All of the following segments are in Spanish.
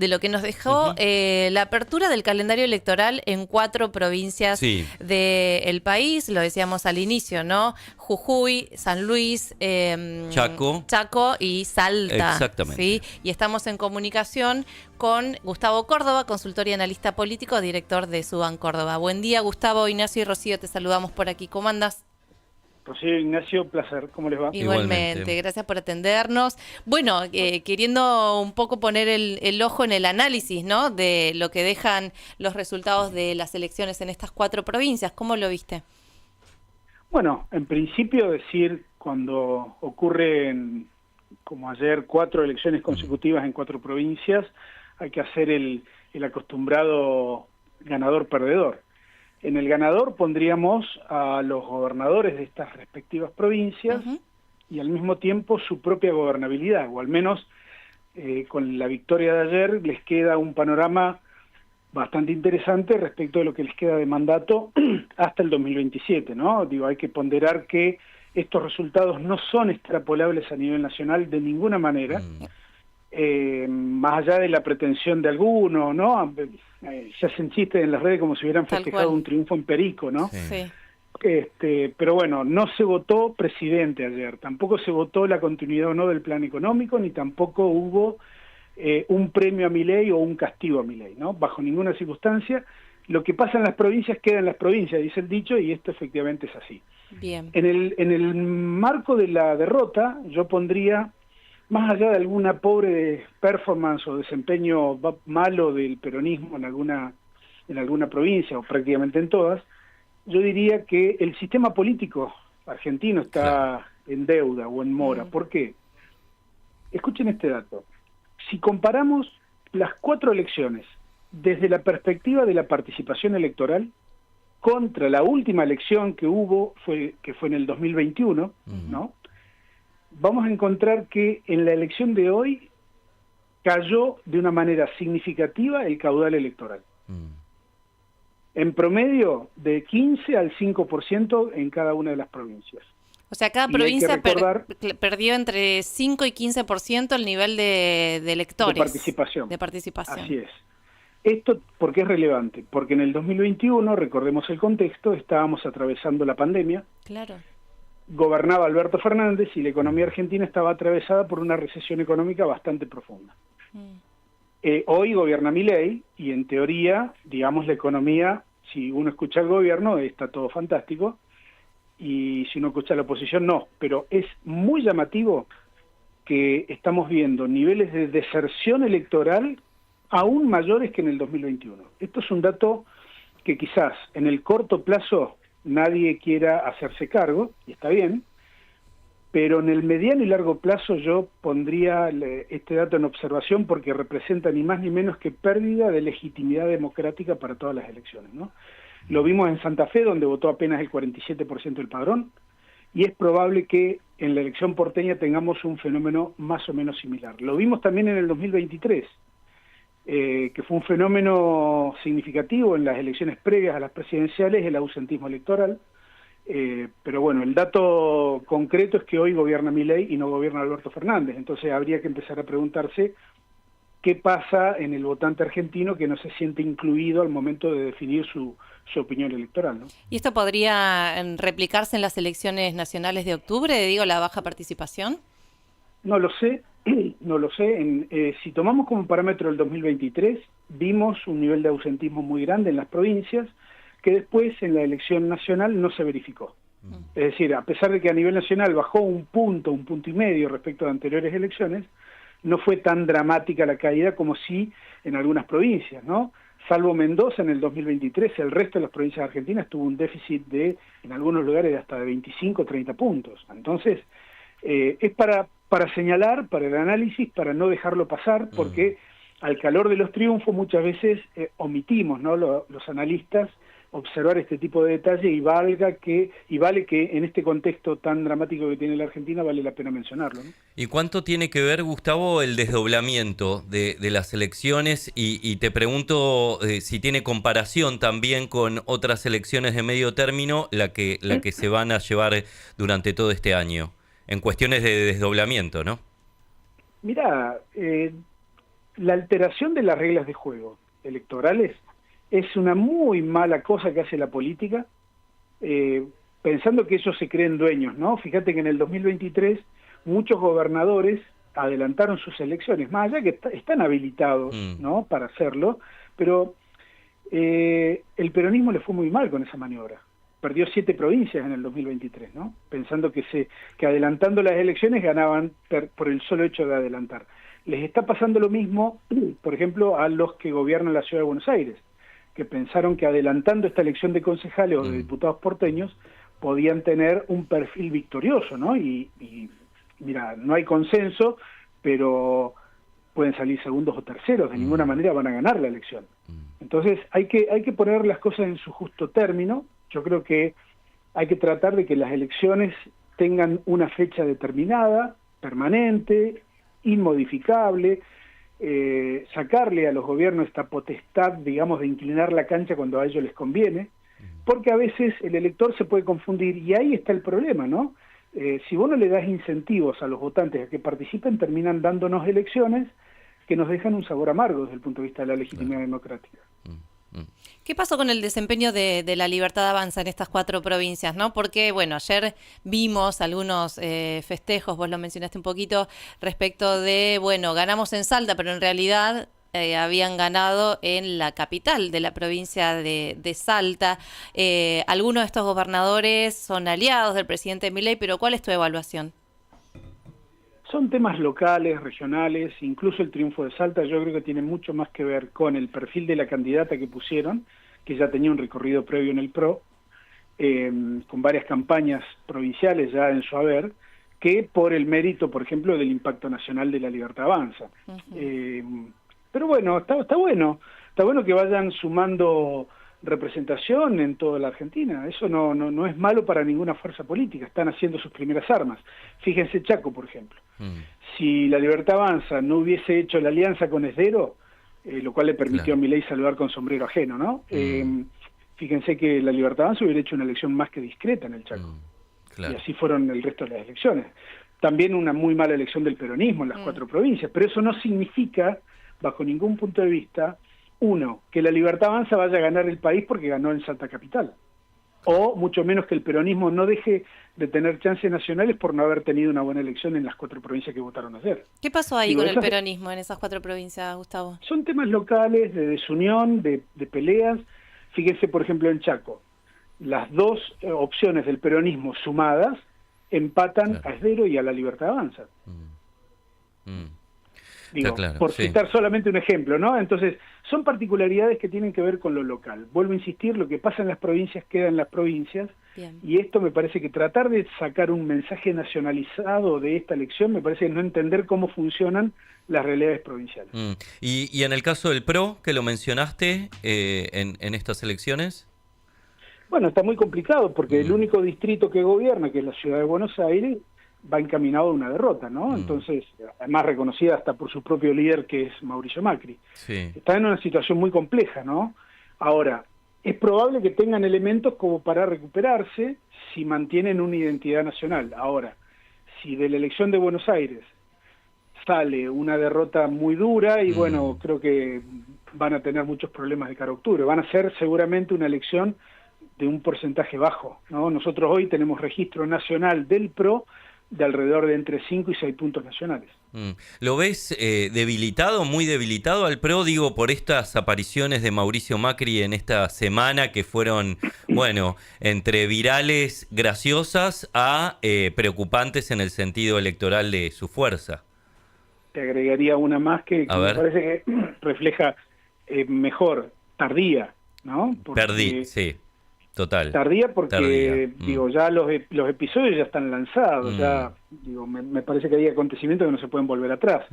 de lo que nos dejó la apertura del calendario electoral en 4 provincias del país, lo decíamos al inicio, ¿no? Jujuy, San Luis, Chaco y Salta. Exactamente. ¿Sí? Y estamos en comunicación con Gustavo Córdoba, consultor y analista político, director de Suban Córdoba. Buen día, Gustavo, Ignacio y Rocío, te saludamos por aquí. ¿Cómo andás? Rocío, Ignacio, placer. ¿Cómo les va? Igualmente, gracias por atendernos. Bueno, queriendo un poco poner el ojo en el análisis, ¿no? De lo que dejan los resultados de las elecciones en estas 4 provincias. ¿Cómo lo viste? Bueno, en principio decir, cuando ocurren, como ayer, 4 elecciones consecutivas en 4 provincias, hay que hacer el acostumbrado ganador-perdedor. En el ganador pondríamos a los gobernadores de estas respectivas provincias y al mismo tiempo su propia gobernabilidad, o al menos con la victoria de ayer les queda un panorama bastante interesante respecto de lo que les queda de mandato hasta el 2027, ¿no? Digo, hay que ponderar que estos resultados no son extrapolables a nivel nacional de ninguna manera, más allá de la pretensión de algunos, ¿no? Se hacen chistes en las redes como si hubieran festejado un triunfo empírico, ¿no? Sí. Pero bueno, no se votó presidente ayer, tampoco se votó la continuidad o no del plan económico, ni tampoco hubo un premio a Milei o un castigo a Milei, ¿no? Bajo ninguna circunstancia. Lo que pasa en las provincias queda en las provincias, dice el dicho, y esto efectivamente es así. Bien. En el marco de la derrota, yo pondría, más allá de alguna pobre performance o desempeño malo del peronismo en alguna provincia, o prácticamente en todas, yo diría que el sistema político argentino está en deuda o en mora. ¿Por qué? Escuchen este dato. Si comparamos las 4 elecciones desde la perspectiva de la participación electoral contra la última elección que hubo, que fue en el 2021, ¿no? Vamos a encontrar que en la elección de hoy cayó de una manera significativa el caudal electoral. En promedio de 15 al 5% en cada una de las provincias. O sea, cada provincia perdió entre 5 y 15% el nivel de electores. De participación. Así es. Esto, ¿por qué es relevante? Porque en el 2021, recordemos el contexto, estábamos atravesando la pandemia. Claro. Gobernaba Alberto Fernández y la economía argentina estaba atravesada por una recesión económica bastante profunda. Hoy gobierna Milei y en teoría, digamos, la economía, si uno escucha al gobierno, está todo fantástico, y si uno escucha a la oposición, no. Pero es muy llamativo que estamos viendo niveles de deserción electoral aún mayores que en el 2021. Esto es un dato que quizás en el corto plazo nadie quiera hacerse cargo, y está bien, pero en el mediano y largo plazo yo pondría este dato en observación porque representa ni más ni menos que pérdida de legitimidad democrática para todas las elecciones, ¿no? Lo vimos en Santa Fe, donde votó apenas el 47% del padrón, y es probable que en la elección porteña tengamos un fenómeno más o menos similar. Lo vimos también en el 2023, que fue un fenómeno significativo en las elecciones previas a las presidenciales, el ausentismo electoral, pero bueno, el dato concreto es que hoy gobierna Milei y no gobierna Alberto Fernández, entonces habría que empezar a preguntarse qué pasa en el votante argentino que no se siente incluido al momento de definir su opinión electoral, ¿no? ¿Y esto podría replicarse en las elecciones nacionales de octubre, digo, la baja participación? No lo sé. No lo sé. Si tomamos como parámetro el 2023, vimos un nivel de ausentismo muy grande en las provincias que después en la elección nacional no se verificó. Es decir, a pesar de que a nivel nacional bajó un punto y medio respecto a anteriores elecciones, no fue tan dramática la caída como sí en algunas provincias, ¿no? Salvo Mendoza en el 2023, el resto de las provincias argentinas tuvo un déficit de, en algunos lugares, de hasta de 25 o 30 puntos. Entonces, es para señalar, para el análisis, para no dejarlo pasar, porque al calor de los triunfos muchas veces omitimos, ¿no? Los analistas observar este tipo de detalle y vale que en este contexto tan dramático que tiene la Argentina vale la pena mencionarlo, ¿no? ¿Y cuánto tiene que ver, Gustavo, el desdoblamiento de las elecciones? Y te pregunto si tiene comparación también con otras elecciones de medio término, la que se van a llevar durante todo este año, en cuestiones de desdoblamiento, ¿no? Mirá, la alteración de las reglas de juego electorales es una muy mala cosa que hace la política, pensando que ellos se creen dueños, ¿no? Fíjate que en el 2023 muchos gobernadores adelantaron sus elecciones, más allá que están habilitados, ¿no?, para hacerlo, pero el peronismo le fue muy mal con esa maniobra. Perdió 7 provincias en el 2023, ¿no? Pensando que adelantando las elecciones ganaban por el solo hecho de adelantar. Les está pasando lo mismo, por ejemplo, a los que gobiernan la Ciudad de Buenos Aires, que pensaron que adelantando esta elección de concejales o de diputados porteños podían tener un perfil victorioso, ¿no? Y mira, no hay consenso, pero pueden salir segundos o terceros, de ninguna manera van a ganar la elección. Entonces hay que poner las cosas en su justo término. Yo creo que hay que tratar de que las elecciones tengan una fecha determinada, permanente, inmodificable, sacarle a los gobiernos esta potestad, digamos, de inclinar la cancha cuando a ellos les conviene, porque a veces el elector se puede confundir, y ahí está el problema, ¿no? Si vos no le das incentivos a los votantes a que participen, terminan dándonos elecciones que nos dejan un sabor amargo desde el punto de vista de la legitimidad democrática. ¿Qué pasó con el desempeño de la Libertad Avanza en estas 4 provincias, ¿no? Porque, bueno, ayer vimos algunos festejos, vos lo mencionaste un poquito, respecto de, bueno, ganamos en Salta, pero en realidad habían ganado en la capital de la provincia de Salta. Algunos de estos gobernadores son aliados del presidente Milei, pero ¿cuál es tu evaluación? Son temas locales, regionales, incluso el triunfo de Salta yo creo que tiene mucho más que ver con el perfil de la candidata que pusieron, que ya tenía un recorrido previo en el PRO, con varias campañas provinciales ya en su haber, que por el mérito, por ejemplo, del impacto nacional de la Libertad Avanza. Pero bueno, está bueno que vayan sumando representación en toda la Argentina. Eso no es malo para ninguna fuerza política. Están haciendo sus primeras armas. Fíjense Chaco, por ejemplo. Si la Libertad Avanza no hubiese hecho la alianza con Esdero, lo cual le permitió a Milei saludar con sombrero ajeno, ¿no? Fíjense que la Libertad Avanza hubiera hecho una elección más que discreta en el Chaco. Y así fueron el resto de las elecciones. También una muy mala elección del peronismo en las 4 provincias, pero eso no significa, bajo ningún punto de vista, uno, que la Libertad Avanza vaya a ganar el país porque ganó en Salta Capital. O mucho menos que el peronismo no deje de tener chances nacionales por no haber tenido una buena elección en las 4 provincias que votaron ayer. ¿Qué pasó ahí con el peronismo en esas 4 provincias, Gustavo? Son temas locales, de desunión, de peleas. Fíjense, por ejemplo, en Chaco. Las 2 opciones del peronismo sumadas empatan a Esdero y a la Libertad Avanza. Digo, por citar solamente un ejemplo, ¿no? Entonces, son particularidades que tienen que ver con lo local. Vuelvo a insistir, lo que pasa en las provincias queda en las provincias. Bien. Y esto me parece que tratar de sacar un mensaje nacionalizado de esta elección me parece no entender cómo funcionan las realidades provinciales. ¿Y en el caso del PRO, que lo mencionaste en estas elecciones? Bueno, está muy complicado porque el único distrito que gobierna, que es la Ciudad de Buenos Aires, va encaminado a una derrota, ¿no? Entonces, además reconocida hasta por su propio líder, que es Mauricio Macri. Está en una situación muy compleja, ¿no? Ahora, es probable que tengan elementos como para recuperarse si mantienen una identidad nacional. Ahora, si de la elección de Buenos Aires sale una derrota muy dura, y bueno, creo que van a tener muchos problemas de cara a octubre. Van a ser seguramente una elección de un porcentaje bajo, ¿no? Nosotros hoy tenemos registro nacional del PRO de alrededor de entre 5 y 6 puntos nacionales. ¿Lo ves debilitado, muy debilitado al PRO, digo, por estas apariciones de Mauricio Macri en esta semana que fueron, bueno, entre virales graciosas a preocupantes en el sentido electoral de su fuerza? Te agregaría una más que me parece que refleja mejor, tardía, ¿no? Sí. Total. Tardía porque, digo, ya los episodios ya están lanzados, ya, digo, me parece que hay acontecimientos que no se pueden volver atrás.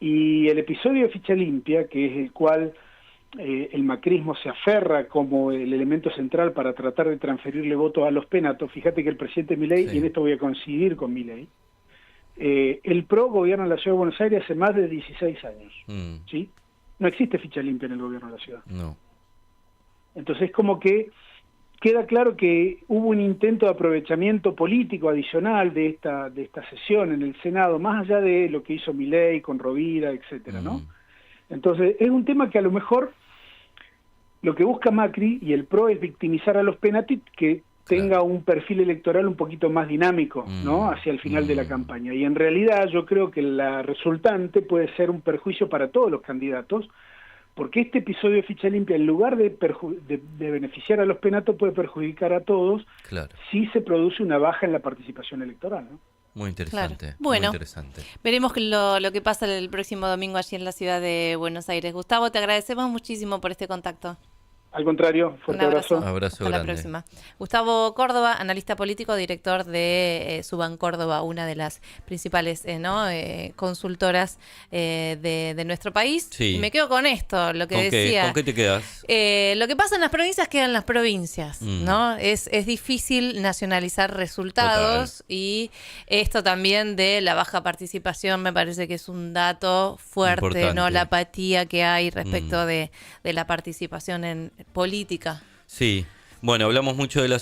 Y el episodio de Ficha Limpia, que es el cual el macrismo se aferra como el elemento central para tratar de transferirle votos a los penatos, fíjate que el presidente Milei, y en esto voy a coincidir con Milei, el PRO gobierna en la Ciudad de Buenos Aires hace más de 16 años, ¿sí? No existe ficha limpia en el gobierno de la ciudad. No. Entonces, como que queda claro que hubo un intento de aprovechamiento político adicional de esta sesión en el Senado, más allá de lo que hizo Milei con Rovira, etcétera, ¿no? Entonces, es un tema que a lo mejor lo que busca Macri y el PRO es victimizar a los Penati, que tenga un perfil electoral un poquito más dinámico, ¿no? Hacia el final de la campaña. Y en realidad yo creo que la resultante puede ser un perjuicio para todos los candidatos, porque este episodio de ficha limpia, en lugar de beneficiar a los Penatos, puede perjudicar a todos si se produce una baja en la participación electoral, ¿no? Muy interesante. Claro. Bueno, muy interesante. Veremos lo que pasa el próximo domingo allí en la ciudad de Buenos Aires. Gustavo, te agradecemos muchísimo por este contacto. Al contrario, fuerte abrazo. Abrazo Hasta grande. La próxima. Gustavo Córdoba, analista político, director de Suban Córdoba, una de las principales consultoras de nuestro país. Sí. Y me quedo con esto, lo que decía. ¿Con qué te quedas? Lo que pasa en las provincias queda en las provincias, ¿no? Es difícil nacionalizar resultados. Total. Y esto también de la baja participación me parece que es un dato fuerte, importante, ¿no? La apatía que hay respecto de la participación en política. Sí, bueno, hablamos mucho de la